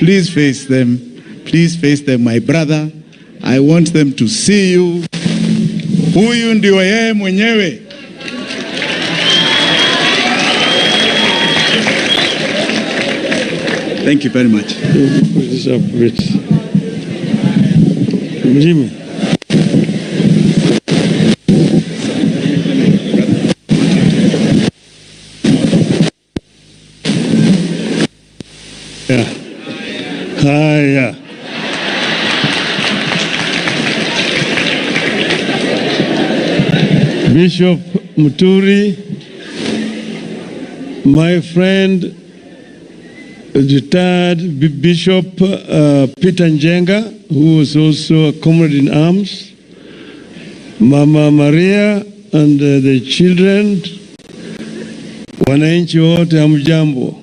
Please face them. Please face them, my brother. I want them to see you. Huyu ndio yeye mwenyewe. Thank you very much. Jimmy. Yeah. Haya. Bishop Muturi, my friend, retired Bishop Peter Njenga, who was also a comrade in arms, Mama Maria and the children, wananchi wote hamjambo.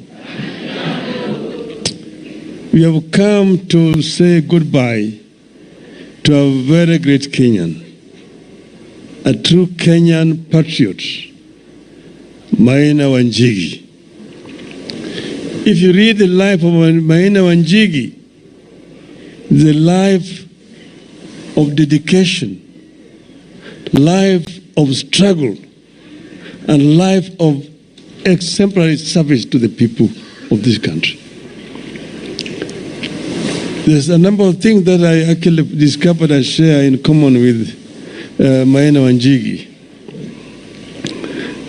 We have come to say goodbye to a very great Kenyan, a true Kenyan patriot, Maina Wanjigi. If you read the life of Maina Wanjigi, the life of dedication, life of struggle, and life of exemplary service to the people of this country. There's a number of things that I actually discovered and share in common with Maina Wanjigi.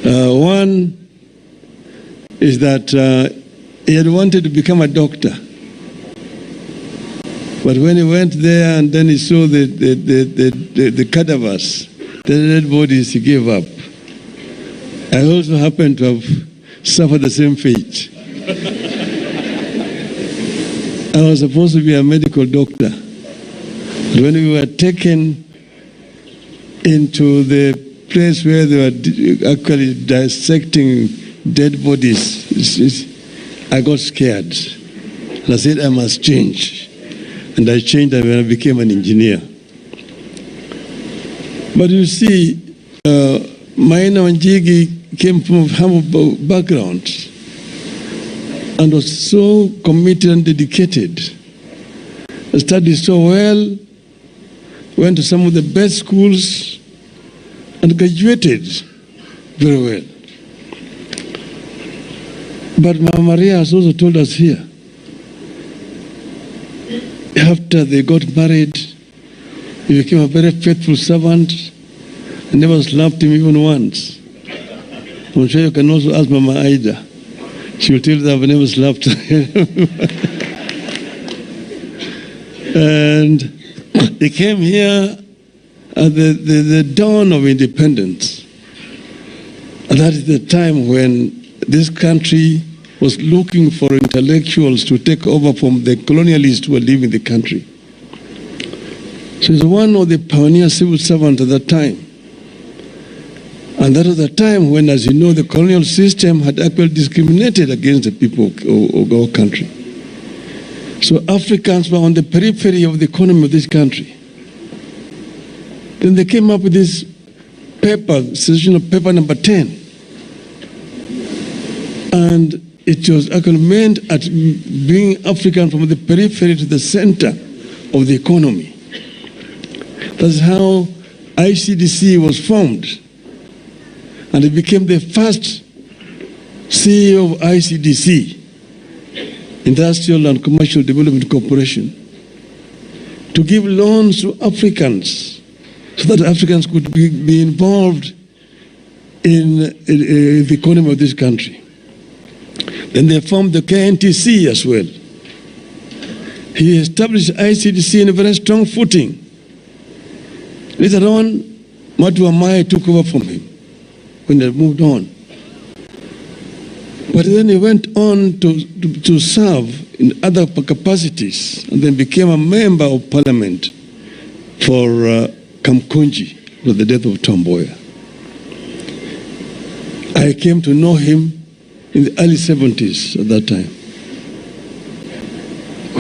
One is that he had wanted to become a doctor. But when he went there and then he saw the cadavers, the dead bodies, he gave up. I also happened to have suffered the same fate. I was supposed to be a medical doctor. But when we were taken into the place where they were actually dissecting dead bodies, I got scared. And I said, I must change. And I changed and I became an engineer. But you see, Maina Wanjigi came from a humble background and was so committed and dedicated. Studied so well, went to some of the best schools, and graduated very well. But Mama Maria has also told us here, after they got married, he became a very faithful servant and never slapped him even once. I'm sure you can also ask Mama Aida. She will tell you that I've never slapped her. And they came here at the dawn of independence. And that is the time when this country was looking for intellectuals to take over from the colonialists who were leaving the country. So he's one of the pioneer civil servants at that time. And that was the time when, as you know, the colonial system had actually discriminated against the people of our country. So Africans were on the periphery of the economy of this country. Then they came up with this paper, session of paper number 10. And it was actually meant at bringing Africans from the periphery to the center of the economy. That's how ICDC was formed. And it became the first CEO of ICDC, Industrial and Commercial Development Corporation, to give loans to Africans so that Africans could be involved in the economy of this country. Then they formed the KNTC as well. He established ICDC in a very strong footing. Later on, Matu Amai took over from him when they moved on. But then he went on to serve in other capacities and then became a member of parliament for Kamkunji, with the death of Tom Mboya. I came to know him in the early 70s at that time,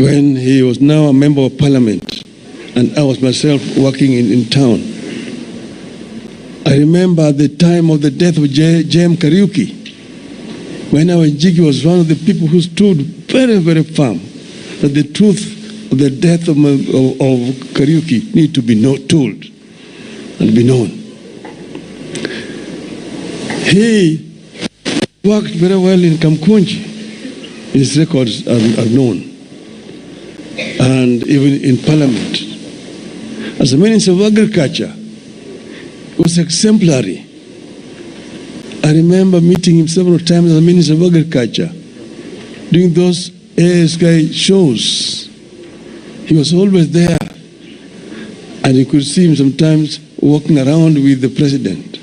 when he was now a member of parliament and I was myself working in town. I remember at the time of the death of J.M. Kariuki, when Wanjigi was one of the people who stood very, very firm that the truth of the death of Kariuki need to be told and be known. He worked very well in Kamkunji. His records are known. And even in Parliament. As a Minister of Agriculture, he was exemplary. I remember meeting him several times as a Minister of Agriculture. During those ASK shows, he was always there. And you could see him sometimes walking around with the president.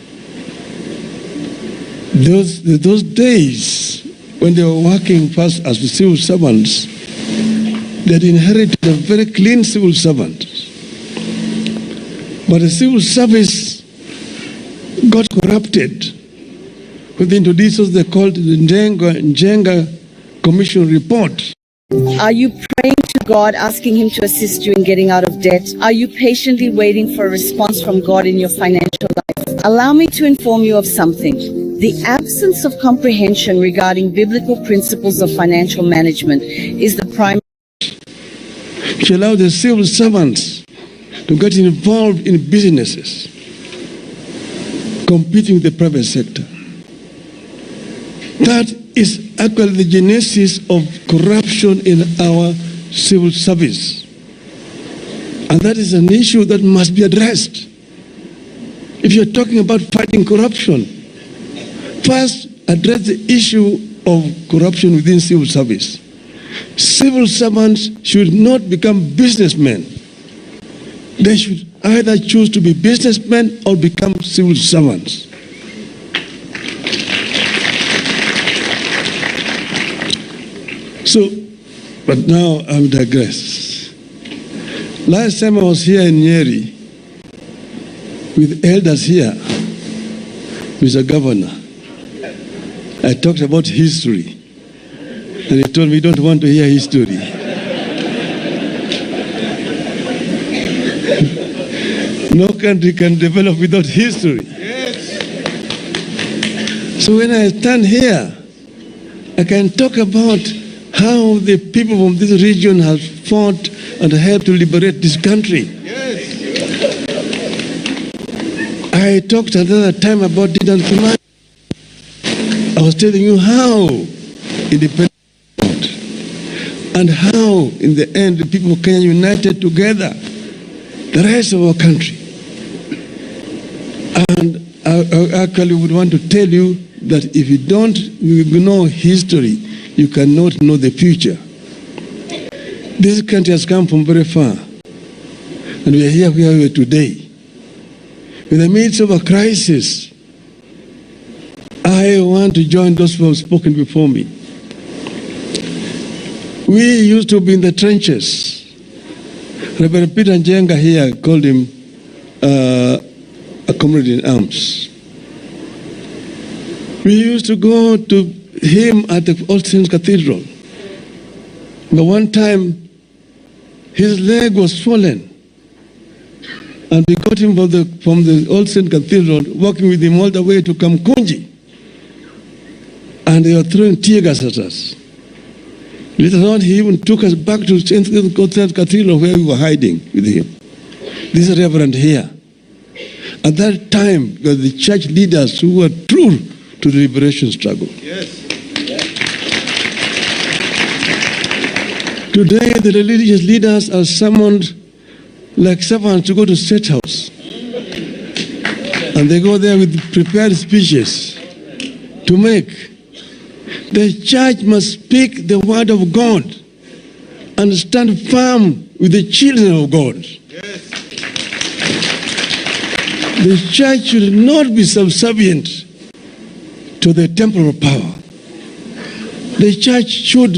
Those days, when they were working first as the civil servants, they had inherited a very clean civil servant. But the civil service got corrupted with the introducers they called the GenZ Commission report. Are you praying to God, asking Him to assist you in getting out of debt? Are you patiently waiting for a response from God in your financial life? Allow me to inform you of something. The absence of comprehension regarding biblical principles of financial management is the primary. She allowed the civil servants to get involved in businesses, competing with the private sector. That is actually the genesis of corruption in our civil service. And that is an issue that must be addressed. If you're talking about fighting corruption, first address the issue of corruption within civil service. Civil servants should not become businessmen. They should either choose to be businessmen or become civil servants. So, but now I'm digress. Last time I was here in Nyeri with elders here, Mr. Governor, I talked about history. And he told me, you don't want to hear history. No country can develop without history. Yes. So when I stand here, I can talk about how the people from this region have fought and helped to liberate this country. Yes. I talked another time about Didan Kumar. I was telling you how independent and how, in the end, the people of Kenya united together, the rest of our country. And I actually would want to tell you that if you don't know history, you cannot know the future. This country has come from very far, and we are here where we are today. In the midst of a crisis, I want to join those who have spoken before me. We used to be in the trenches. Reverend Peter Njenga here called him a comrade in arms. We used to go to him at the All Saints Cathedral. But one time, his leg was swollen. And we got him from the All Saints Cathedral, walking with him all the way to Kamkunji. And they were throwing tear gas at us. Later on, he even took us back to St. Cathedral where we were hiding with him. This is Reverend here. At that time, there were the church leaders who were true to the liberation struggle. Yes. Today, the religious leaders are summoned like servants to go to State House. And they go there with prepared speeches to make. The church must speak the word of God and stand firm with the children of God. Yes. The church should not be subservient to the temporal power. The church should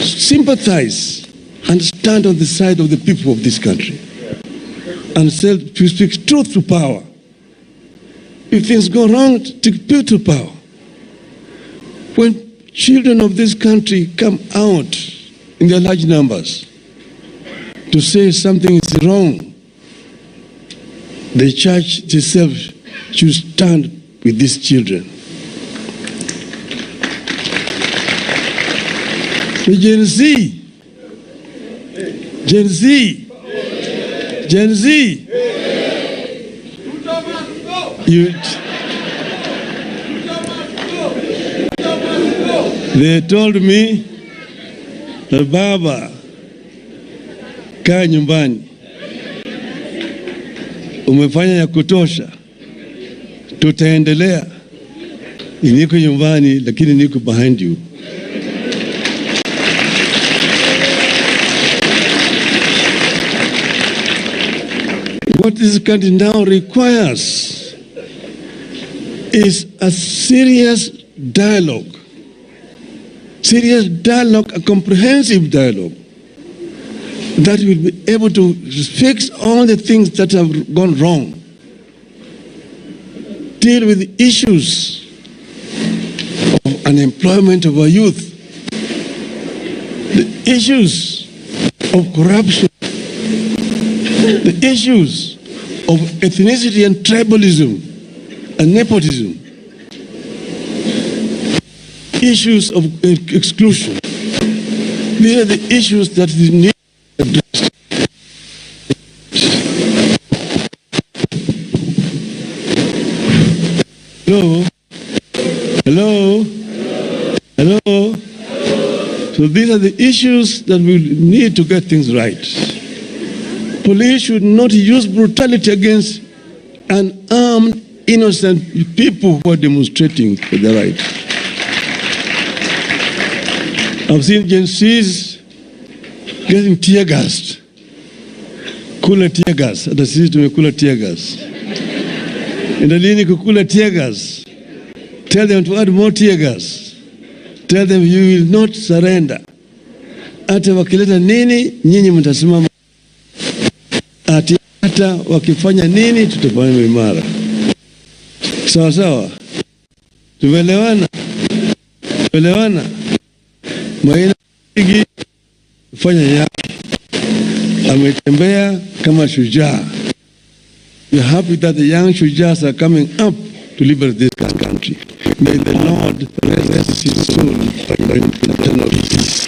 sympathize and stand on the side of the people of this country and to speak truth to power. If things go wrong, take truth to power. When children of this country come out in their large numbers to say something is wrong, the church itself should stand with these children. The GenZ Gen Z. Gen Z. They told me that Baba, kaa nyumbani, umefanya ya kutosha, tutaendelea. Niko nyumbani lakini niko behind you. What this country now requires is a serious dialogue, a comprehensive dialogue that will be able to fix all the things that have gone wrong, deal with the issues of unemployment of our youth, the issues of corruption, the issues of ethnicity and tribalism and nepotism, issues of exclusion. These are the issues that need addressed. Hello. So these are the issues that we need to get things right. Police should not use brutality against unarmed, innocent people who are demonstrating for their right. I've seen Gen Z's getting tear gassed. Kula tear gas. Hata sisi tumekula tear gas. Endalini kukula tear gas. Tell them to add more tear gas. Tell them you will not surrender. Hata wakileta nini, nyinyi mtasimama. Hata wakifanya nini, tutafanya imara. Sawa sawa. Tumeelewana. Maina higi fanya yake. Ametembea kama shujaa. We are happy that the young shujaas are coming up to liberate this country. May the Lord rest his soul in eternal peace.